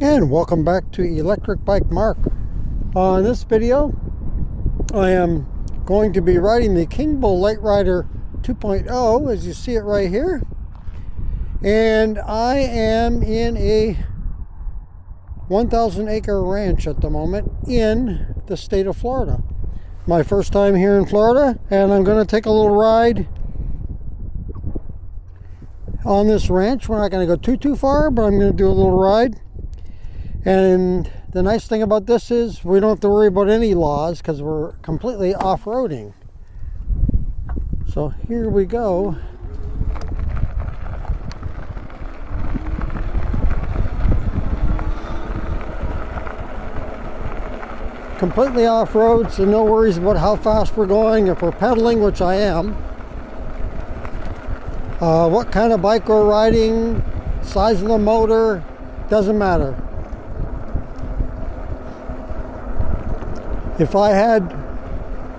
And welcome back to Electric Bike Mark. In this video I am going to be riding the Kingbull LiteRider 2.0, as you see it right here, and I am in a 1,000 acre ranch at the moment in the state of Florida. My first time here in Florida, and I'm going to take a little ride on this ranch. We're not going to go too far, but I'm going to do a little ride. And the nice thing about this is we don't have to worry about any laws because we're completely off-roading. So here we go. Completely off-road, so no worries about how fast we're going. If we're pedaling, which I am, what kind of bike we're riding, size of the motor, doesn't matter. If I had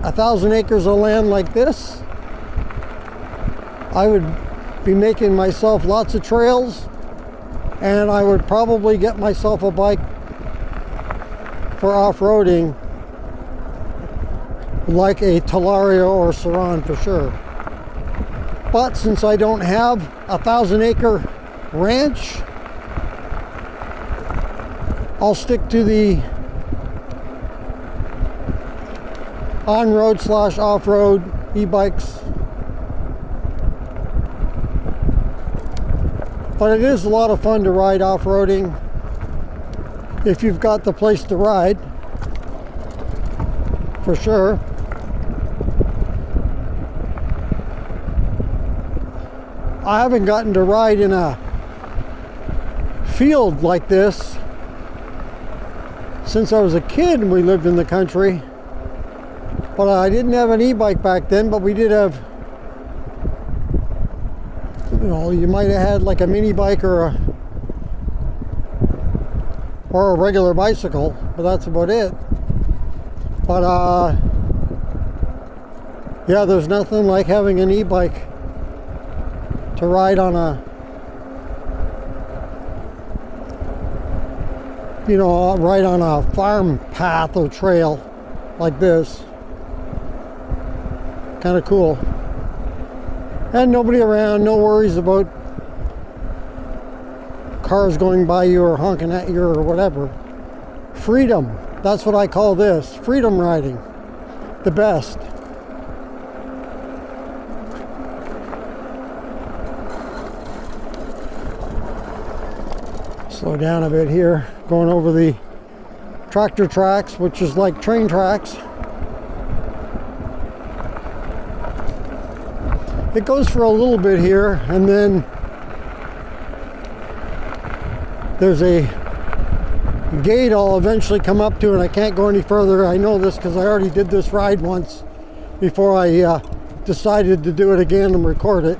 1,000 acres of land like this, I would be making myself lots of trails, and I would probably get myself a bike for off-roading like a Talario or Saran for sure. But since I don't have 1,000 acre ranch, I'll stick to the on-road / off-road e-bikes. But it is a lot of fun to ride off-roading if you've got the place to ride, for sure. I haven't gotten to ride in a field like this since I was a kid and we lived in the country. But I didn't have an e-bike back then, but we did have, you might have had like a mini bike or a regular bicycle, but that's about it. But yeah, there's nothing like having an e-bike to ride on ride on a farm path or trail like this. Kind of cool. And nobody around, no worries about cars going by you or honking at you or whatever. Freedom, that's what I call this. Freedom riding, the best. Slow down a bit here, going over the tractor tracks, which is like train tracks. It goes for a little bit here, and then there's a gate I'll eventually come up to, and I can't go any further. I know this because I already did this ride once before I decided to do it again and record it.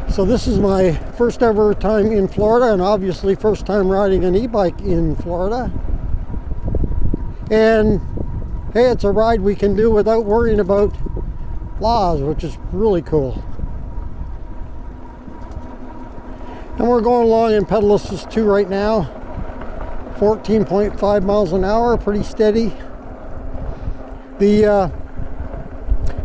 So this is my first ever time in Florida, and obviously first time riding an e-bike in Florida. And hey, it's a ride we can do without worrying about laws, which is really cool. And we're going along in pedal assist 2 right now, 14.5 miles an hour, pretty steady. The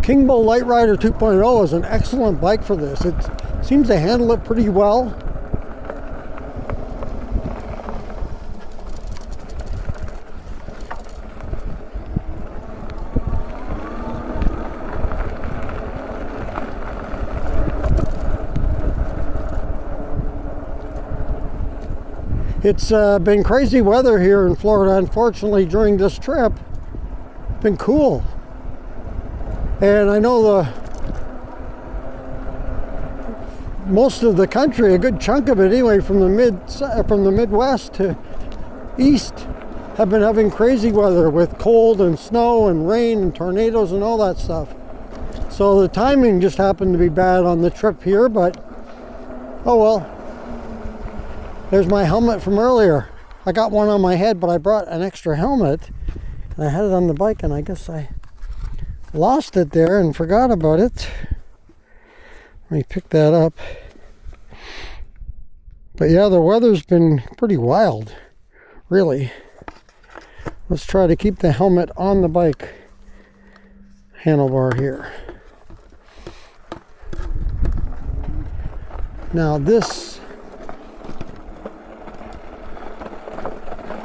Kingbull LiteRider 2.0 is an excellent bike for this. It seems to handle it pretty well. It's been crazy weather here in Florida, unfortunately, during this trip. It's been cool. And I know most of the country, a good chunk of it anyway, from the Midwest to East, have been having crazy weather with cold and snow and rain and tornadoes and all that stuff. So the timing just happened to be bad on the trip here, but oh well. There's my helmet from earlier. I got one on my head, but I brought an extra helmet and I had it on the bike, and I guess I lost it there and forgot about it. Let me pick that up. But yeah, the weather's been pretty wild, really. Let's try to keep the helmet on the bike handlebar here. Now this,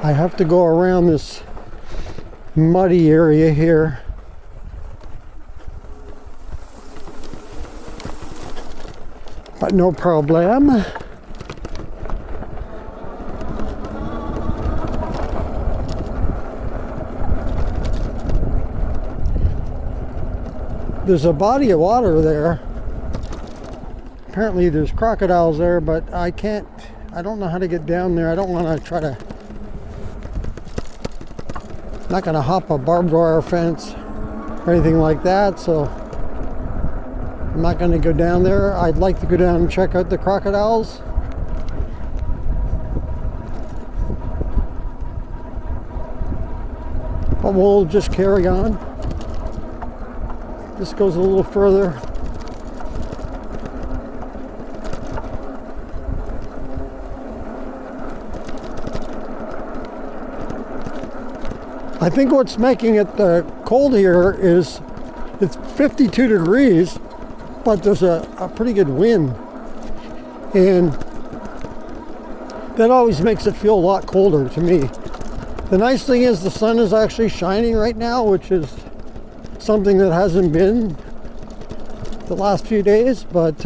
I have to go around this muddy area here. But no problem. There's a body of water there. Apparently there's crocodiles there, but I don't know how to get down there. I don't want to try to, not going to hop a barbed wire fence or anything like that, so I'm not going to go down there. I'd like to go down and check out the crocodiles. But we'll just carry on. This goes a little further. I think what's making it cold here is it's 52 degrees, but there's a pretty good wind. And that always makes it feel a lot colder to me. The nice thing is the sun is actually shining right now, which is something that hasn't been the last few days, but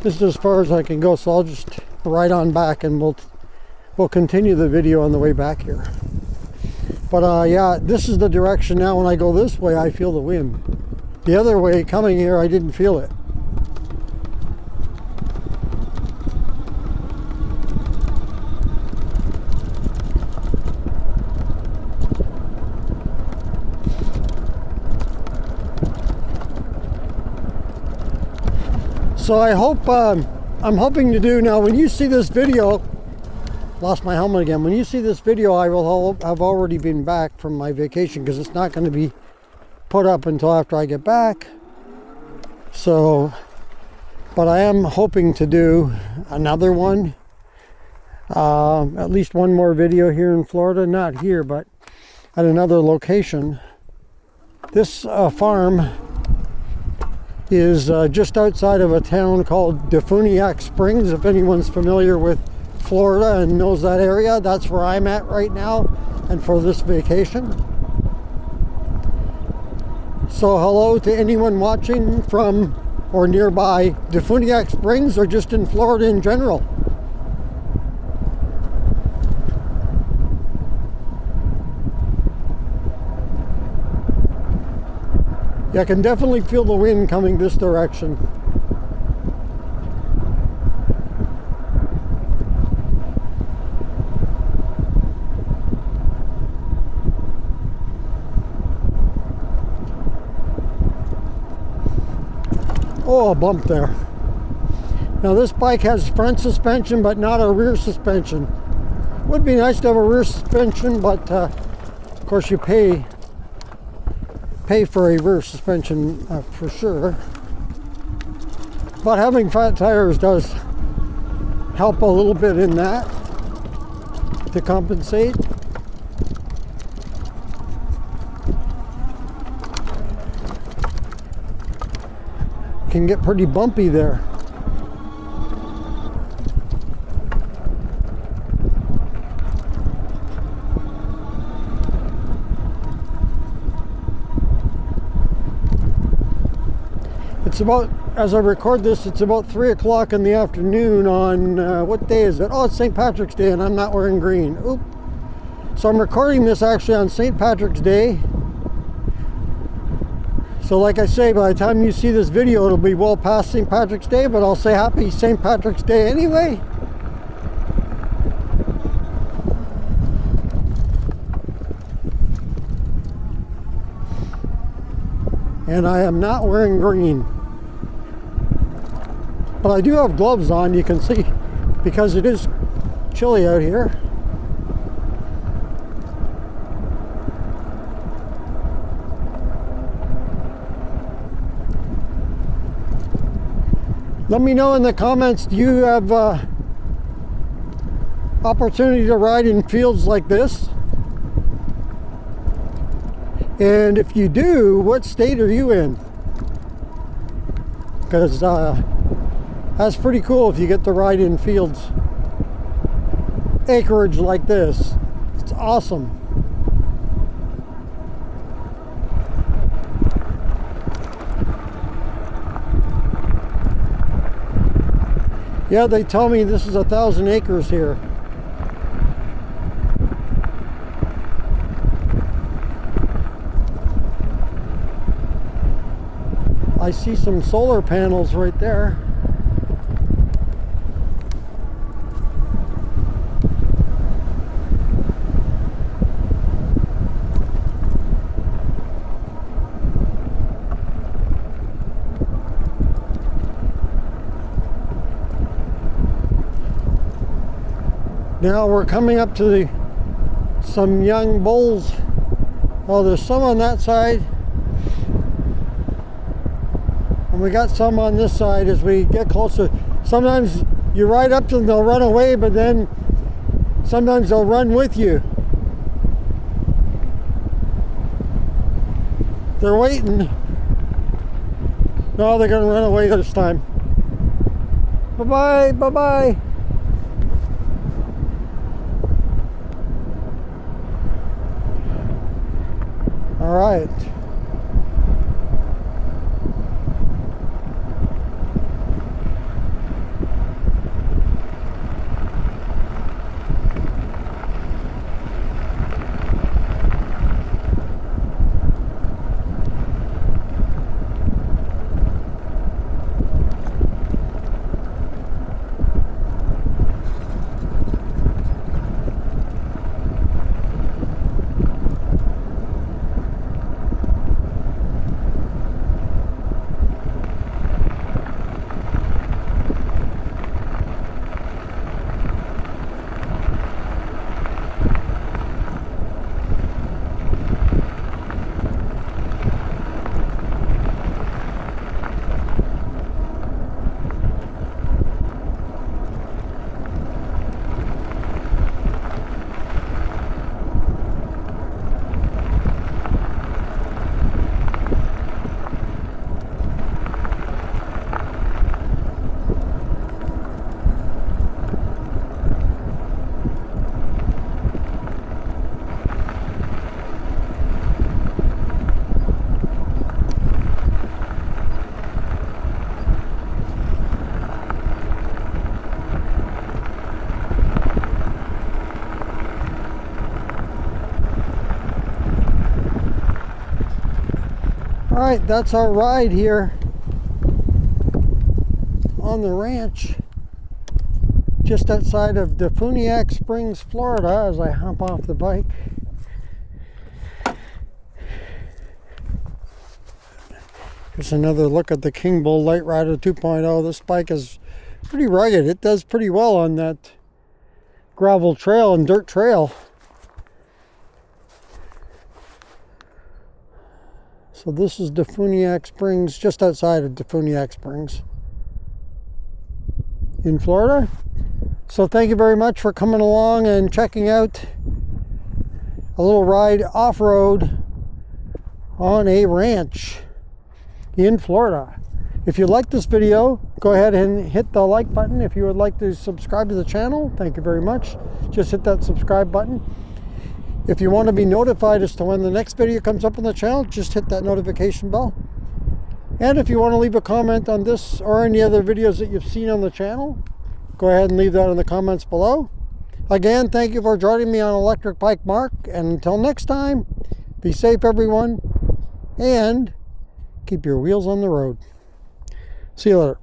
this is as far as I can go, so I'll just ride on back and we'll continue the video on the way back here. But yeah, this is the direction now. When I go this way, I feel the wind. The other way coming here, I didn't feel it. So I hope, I'm hoping to do now, when you see this video, lost my helmet again. When you see this video, I will have already been back from my vacation, because it's not going to be put up until after I get back. So, but I am hoping to do another one, at least one more video here in Florida, not here, but at another location. This farm is just outside of a town called Defuniak Springs. If anyone's familiar with Florida and knows that area, that's where I'm at right now and for this vacation. So hello to anyone watching from or nearby Defuniak Springs or just in Florida in general. Yeah, I can definitely feel the wind coming this direction. Oh, a bump there. Now this bike has front suspension but not a rear suspension. Would be nice to have a rear suspension, but of course you pay for a rear suspension for sure. But having fat tires does help a little bit in that to compensate. Can get pretty bumpy there. It's about, as I record this, it's about 3 o'clock in the afternoon on, what day is it? Oh, it's St. Patrick's Day and I'm not wearing green. Oop. So I'm recording this actually on St. Patrick's Day. So like I say, by the time you see this video, it'll be well past St. Patrick's Day, but I'll say happy St. Patrick's Day anyway. And I am not wearing green. But I do have gloves on, you can see, because it is chilly out here. Let me know in the comments, do you have opportunity to ride in fields like this? And if you do, what state are you in? Because that's pretty cool if you get to ride in fields, acreage like this. It's awesome. Yeah, they tell me this is 1,000 acres here. I see some solar panels right there. Now we're coming up to some young bulls. Oh, there's some on that side. And we got some on this side as we get closer. Sometimes you ride up to them, they'll run away, but then sometimes they'll run with you. They're waiting. No, they're gonna run away this time. Bye-bye, bye-bye. All right. Alright, that's our ride here on the ranch just outside of Defuniak Springs, Florida, as I hop off the bike. Here's another look at the Kingbull LiteRider 2.0. This bike is pretty rugged. It does pretty well on that gravel trail and dirt trail. So this is Defuniak Springs, just outside of Defuniak Springs in Florida. So thank you very much for coming along and checking out a little ride off-road on a ranch in Florida. If you like this video, go ahead and hit the like button. If you would like to subscribe to the channel, thank you very much. Just hit that subscribe button. If you want to be notified as to when the next video comes up on the channel, just hit that notification bell. And if you want to leave a comment on this or any other videos that you've seen on the channel, go ahead and leave that in the comments below. Again, thank you for joining me on Electric Bike Mark. And until next time, be safe everyone, and keep your wheels on the road. See you later.